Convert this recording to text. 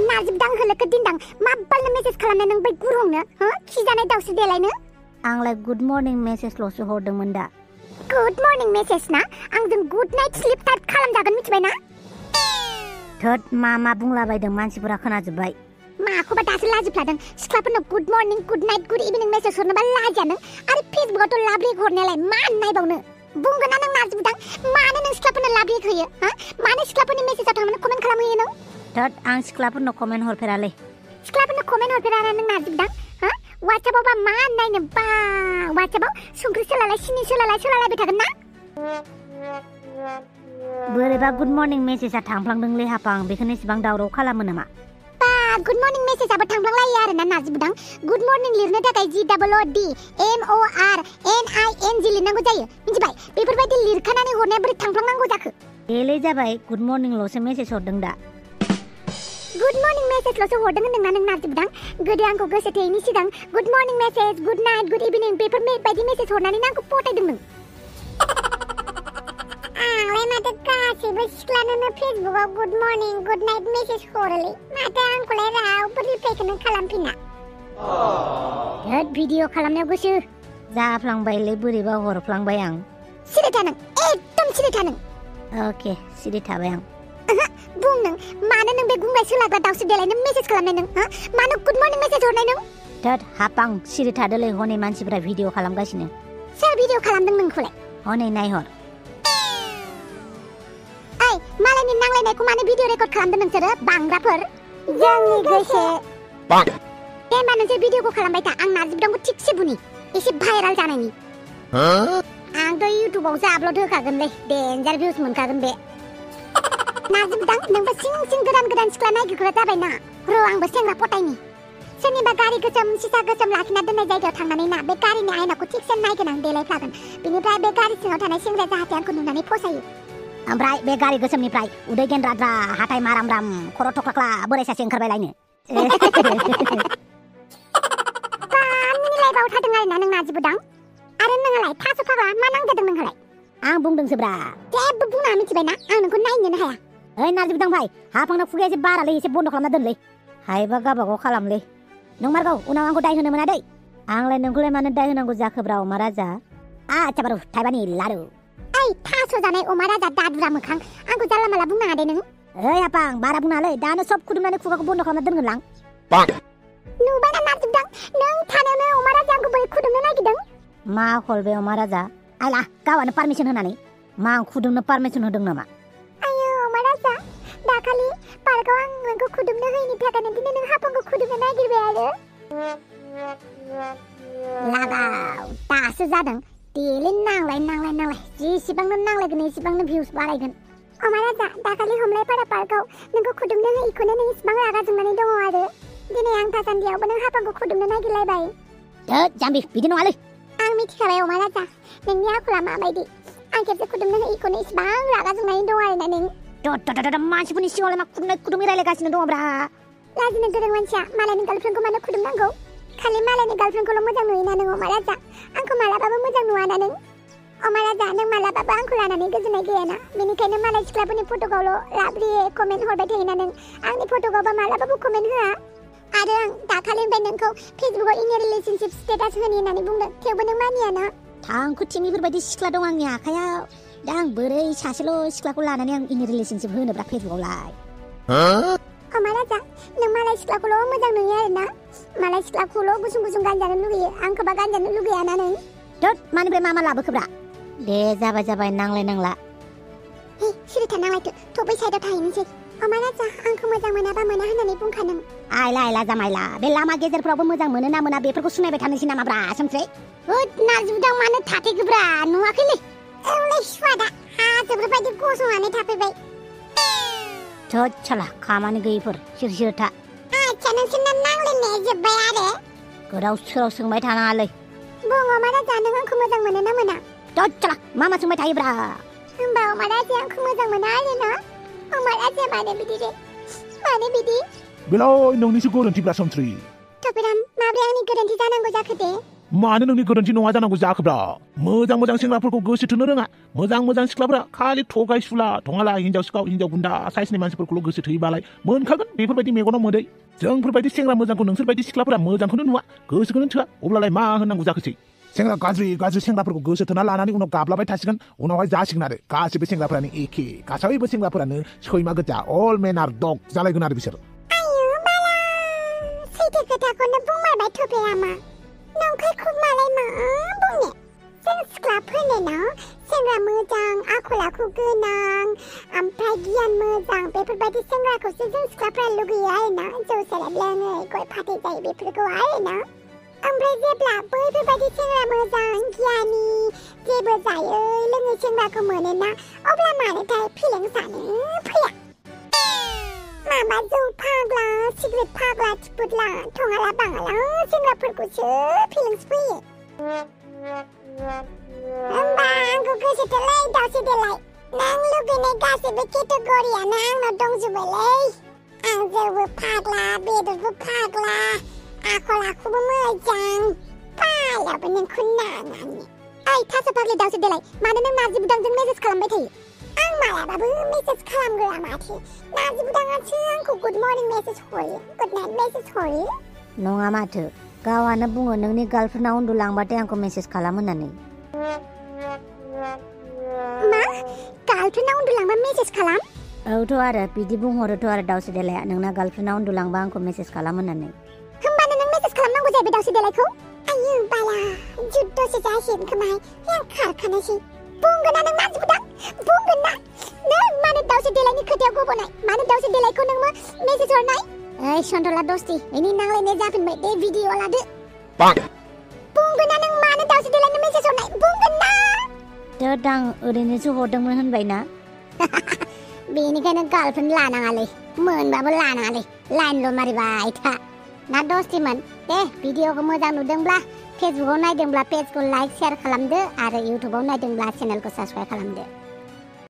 नाजिबदां होलोखो दिनदां माब्बालनो message खालामनो नों बै गुरुंनो हो खिजानाय दाउसो देलायनो आंलाय गुड मर्निं मेसेजल'सो हरदोंमोन दा गुड मर्निं मेसेज ना आंजों गुड नाइट स्लिप टाइप खालामजागोन मिथिबायना थोद मा बुंलाबायदों मानसिफोरा खोनाजोब्बाय माखौबा दासो लाजिफ्लादों सिख्लाफोरनो good morning good night good evening message हरनोबा लाजिया नों आरो फेसबुकआवथ' लाब्रेक हरनायालाय मा नायबावनो बुंगोन ना नों नाजिबदां मानो नों सिख्लाफोरनो लाब्रेक होयो हा मानो सिख्लाफोरनि मेसेजाव थांनानै कमेन्ट खालामहैयो नों थोद आं सिख्लाफोरनो कमेन्ट हरफेरालै सिख्लाफोरनो कमेन्ट हरफेरा नों नाजिबदां हा वाट्सएपआवबा मा नायनो बा वाट्सएपआव संख्रि सोलालाय सिनि सोलालायबाय थागोन ना बोरैबा गुड मर्निं मेसेजआ थांफ्लांदोंलै हापां बेखौनो इसेबां दावराव खालामो नामा बा गुड मर्निं मेसेजाबो थांफ्लांलायो आरोना नाजिबदां गुड मर्निं लिरनो थाखाय GOODMORNING लिरनांगौ जायो मिथिबाय बेफोरबायदि लिरखानानै हरनाया बोरै थांफ्लांनांगौ जाखो बेले जाबाय गुड मर्निंल'सो मेसेज हरदों दा गुड मर्निं मेसेजल'सो हरदों होनदोंना नों नाजिबदां गोदो आंखौ गोसो थैयैनि सिगां good morning message good night good evening before बायदि मेसेज हरनानै आंखौ पटायदों नों आंलाय माथो गासैबो सिख्लानोनो फेसबुकआव good morning good night message हरोलै माथो आंखौलाय रावबो रिप्लाइखौनो खालामफिना भिडिअ खालामनायाव गोसो जाफ्लांबायलै बोरैबा हरफ्लांबाय आं सिरि था नों एकदम सिरि था नों अके सिरि थाबाय आं बुं नों मानो नों बे गुंगाय सोलाग्रा दाउसो देलायनो मेसेज खालामनाय नों हा मानो गुड मर्निं मेसेज हरनाय नों थोद हापां सिरि थादोलै हनै मानसिफोरा भिडिअ खालामगासिनो सोर भिडिअ खालामदों नोंखौलाय हनै नायहर ओइ मालायनि नांलायनायखौ मानो भिडिअ रेकर्ड खालामदों नोंसोरो बांग्राफोर जोंनि गोसो दे होनबा नोंसोर भिडिअखौ खालामबाय था आं नाजिबदांखौ थिगसे बुनि एसे भाइराल जानायनि आंथ' इउटुबावसो आपल'ड होखागोनलै डेन्जार भिउस मोनखागोन बे नाजिबदां नोंबो सिं गोदान सिख्ला नायगिरग्रा जाबायना र' आंबो सेंग्रा पटायनि सोरनिबा गारि गोसोम सिसा गोसोम लाखिना दोननाय जायगायाव थांनानै ना बे गारिनि आयनाखौ थिगसे नायगोन आं देलायफ्लागोन बिनिफ्राय बे गारि सिङाव थानाय सेंग्राया जाहाथे आंखौ नुनानै फसायो ओमफ्राय बे गारि गोसोमनिफ्राय उदै गेन्द्राद्रा हाथाय माराम खर' थख्लाख्ला बोराय सासे ओंखारबायलायनो मिनिलायबाव थादों आरोना नों नाजिबदां आरो नोंहालाय थास' फाग्ला मा नांजादों नोंहालाय आं बुंदोंसोब्रा जेबो बुंना मिथिबायना आं नोंखौ नायनोनो हाया ओइ नाजिबदां भाइ हापांना खुगाया एसे बारालै एसे बन्द खालामना दोनलै हायोबा गावबागाव खालामलै नों मारगौ उनाव आंखौ दाय होनो मोना दै आंलाय नोंखौलाय मानो दाय होनांगौ जाखोब्रा अमा राजा आच्छा बारु थाइबानि लारु ओइ थास' जानाय अमा राजा दादुरा मोखां आंखौ जानला माला बुंनाङा दे नों ओइ हापां बारा बुंनालै दानो सब खुदुमनानै खुगाखौ बन्द खालामना दोनगोन लां नुबायना नाजिबदां नों थानायावनो अमा राजा आंखौ बोरै खुदुमनो नागिरदों मा हल बे अमा राजा आइला गावानो पारमिसन होनानै मा आं खुदुमनो पारमिसन होदों नामा आयो अमा राजा दाखालि पार्कआव आं नोंखौ खुदुमनो होयैनि थाखायनो दिनै नों हापांखौ खुदुमनो नागिरबाय आरो लागाव दासो जादों देलै नांलाय जेसेबांनो नांलायगोन एसेबांनो भिउस बारायगोन अमा राजा दाखालि हमलायपारा पार्कआव नोंखौ खुदुमनो होयैखौनो नों इसेबां रागा जोंनानै दङ आरो दिनै आं थासान्दियावबो नों हापांखौ खुदुमनो नागिरलायबाय जाम्बि बिदि नङालै आं मिथिखाबाय अमा राजा नोंनि आखला माबायदि आं खेबसे खुदुमनो होयैखौनो इसेबां रागा जोंनानै दङ आरोना नों मानसिफोरनि सिगाङावलाय मा खुदुमै रायलायगासिनो दङब्रा लाजिनो गोरों मानसिया मालायनि गार्लफ्रेन्डखौ मानो खुदुमनांगौ खालि मालायनि गार्लफ्रेन्डखौल' मोजां नुयोना नों अमा राजा आंखौ मालाबाबो मोजां नुवाना नों अमा राजा नों मालाबाबो आंखौ लानानै गोजोननाय गैयाना बेनिखायनो मालाय सिख्लाफोरनि फट'गावल' लाब्रियै कमेन्ट हरबाय थायोना नों आंनि फट'गावबा मालाबाबो कमेन्ट होआ आरो आं दाखालिनिफ्राय नोंखौ फेसबुकआव इन रिलेशनशिप स्टेटास होनि होननानै बुंदों थेवबो नों मानियाना थांखु थिमिफोरबायदि सिख्ला दं आंनि आखायाव दा आं बोरै सासेल' सिख्लाखौ लानानै आं इन रिलेशनशिप होनोब्रा फेसबुकआवलाय अमा राजा नों मालाय सिख्लाखौल' मोजां नुयो आरोना मालाय सिख्लाखौल' गुसुं गानजानो लुगैयो आंखौबा गानजानो लुगैयाना नों थोद मानिफ्राय मा लाबोखोब्रा दे जाबाय नांला हे सिरि था नांलायथो थ' बै साइडआव थाहैनोसै अमा राजा आंखौ मोजां मोनाबा मोना होननानै बुंखानों आइला जामाइला बे लामा गेजेरफ्रावबो मोजां मोनो ना मोना बेफोरखौ सुनायबाय थानोसै नामाब्रा सोमस्रै होद नाजिबदां मानो थाथेखोब्रा नुवाखैलै औलै सुवादा हाजोफोरबायदि गसंनानै थाफैबाय थोद साला खामानि गैयिफोर सिर था आच्छा नोंसोरना नांलायनाया जोब्बाय आरो गोदाव सोराव सोंबाय थानाङालै बुं अमा राजा नों आंखौ मोजां मोनो ना मोना थोद साला मा सोंबाय थायोब्रा होमबा अमा राजाया आंखौ मोजां मोना आरोना अमा राजाया मानो बिदि बेलाय नोंनिसो गोरोन्थिब्रा सोमस्रि थपिराम माब्रै आंनि गोरोन्थि जानांगौ जाखो दे मानो नोंनि गोरोन्थि नङा जानांगौ जाखोब्रा मोजां मोजां सेंग्राफोरखौ गोसो थोनो रोङा मोजां मोजां सिख्लाफोरा खालि थगाय सुला थङाला हिन्जाव सिखाव हिन्जाव गुन्दा साइसनि मानसिफोरखौल' गोसो थोयोबालाय मोनखागोन बेफोरबायदि मेगनाव मोदै जोंफोरबायदि सेंग्रा मोजांखौ नोंसोरबायदि सिख्लाफोरा मोजांखौनो नुवा गोसोखौनो थोआ अब्लालाय मा होननांगौ जाखोसै सेंग्रा गाज्रि सेंग्राफोरखौ गोसो थोना लानानै उनाव गाब्लाबाय थासिगोन उनावहाय जासिगोन आरो गासिबो सेंग्राफोरानो एखे गासैबो सेंग्राफोरानो सैमा गोजा अल मेन आर डग जालायगोन आरो बिसोर आयु बाला सैथो खोथाखौनो बुंमारबाय थफेयामा नंखायखौ मालाय मा बुंनो जों सिख्लाफोरनो सेंग्रा मोजां आखल आखु गोनां ओमफ्राय गियान मोजां बेफोरबायदि सेंग्राखौसो जों सिख्लाफोरा लुगैयो आरोना जौ सेरेब लोङै गय फाथै जायो बेफोरखौ आरोना ओमफ्राय जेब्ला बैफोरबायदि सेंग्रा मोजां गियानि जेबो जायै लोङै सेंग्राखौ मोनोना अब्ला मानोथाय फिलिंसानो फैया माबा जौ फाग्ला सिगारेट फाग्ला थिफुदला थङाला बाङाला सेंग्राफोरखौसो फिलिंस फैयो होमबा आंखौ गोसोथोलाय दावसे देलाय नों लुगैनाय गासैबो केटेगरियानो आंनाव दंजोबोलै आं जौबो फाग्ला बेदरबो फाग्ला आखल आखुबो मोजां पालाबो नोंखौ नाङानो ओइ थास' फाग्लि दावसे देलाय मानो नों नार्जि बुदांजों मेसेज खालामबाय थायो आं मालाबाबो मेसेज खालामग्रा माथो नार्जि बुदाङासो आंखौ गुड मर्निं मेसेज हरो गुड नाइट मेसेज हरो नङा माथो गावआनो बुङो नोंनि गार्लफ्रेन्डआ उन्दुलांबाथाय आंखौ मेसेज खालाम होननानै मा गार्लफ्रेन्डआ उन्दुलांबा मेसेज खालाम औथ' आरो बिदि बुंहरोथ' आरो दावसे देलाया नोंना गार्लफ्रेन्डआ उन्दुलांबा आंखौ मेसेज खालाम होननानै होमबानो नों मेसेज खालामनांगौ जाहैबाय दावसे देलायखौ आयु बाला जुद्धसो जासिगोन खोमा आं खारखानोसै बुंगोन ना नों नार्जि बुदां बुंगोन ना नों मानो दावसे देलायनि खोथायाव गबोनाय मानो दावसे देलायखौ नों मेसेज हरनाय ओइ सन्थला दस्ति इनि नांलायनाय जाफिनबाय दे भिडिअ लादो बुंगोन ना नों मानो दावसे देलायनो मेसेज हरनाय बुंगोन ना दोद आं ओरैनोसो हरदोंमोन होनबायना बेनिखायनो गार्लफ्रेन्ड लानाङालै मोनबाबो लानाङालै लाइनल' मारिबाय था ना दस्तिमोन दे भिडिअखौ मोजां नुदोंब्ला फेसबुकाव नायदोंब्ला पेजखौ लाइक शेयार खालामदो आरो इउटुबाव नायदोंब्ला चेनेलखौ साबस्क्राइब खालामदो